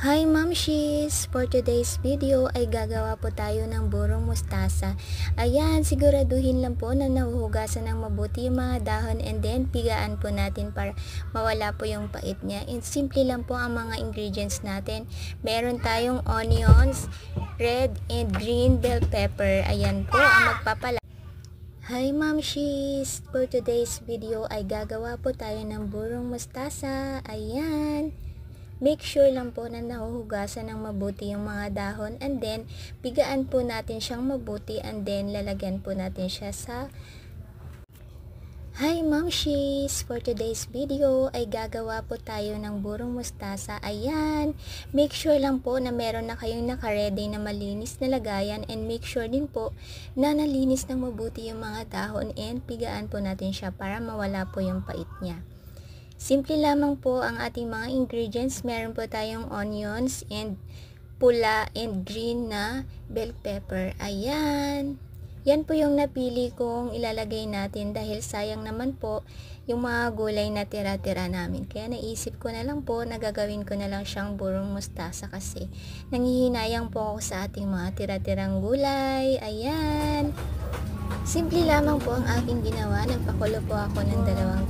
Hi Mamshis! For today's video ay gagawa po tayo ng burong mustasa. Ayan, siguraduhin lang po na nahuhugasan ng mabuti yung mga dahon and then pigaan po natin para mawala po yung pait niya. And simple lang po ang mga ingredients natin. Meron tayong onions, red and green bell pepper. Ayan po ang magpapala. Hi Mamshis! For today's video ay gagawa po tayo ng burong mustasa. Ayan. Make sure lang po na nahuhugasan ng mabuti yung mga dahon and then pigaan po natin siyang mabuti and then lalagyan po natin siya sa Hi Mamshis! For today's video ay gagawa po tayo ng burong mustasa. Ayan, make sure lang po na meron na kayong nakaredy na malinis na lagayan and make sure din po na nalinis ng mabuti yung mga dahon and pigaan po natin siya para mawala po yung pait niya. Simple lamang po ang ating mga ingredients. Meron po tayong onions and pula and green na bell pepper. Ayan. Yan po yung napili kong ilalagay natin dahil sayang naman po yung mga gulay na tira-tira namin. Kaya naisip ko na lang po na gagawin ko na lang siyang burong mustasa kasi nanghihinayang po ako sa ating mga tira-tirang gulay. Ayan. Simple lamang po ang aking ginawa. Nagpakulo po ako ng 2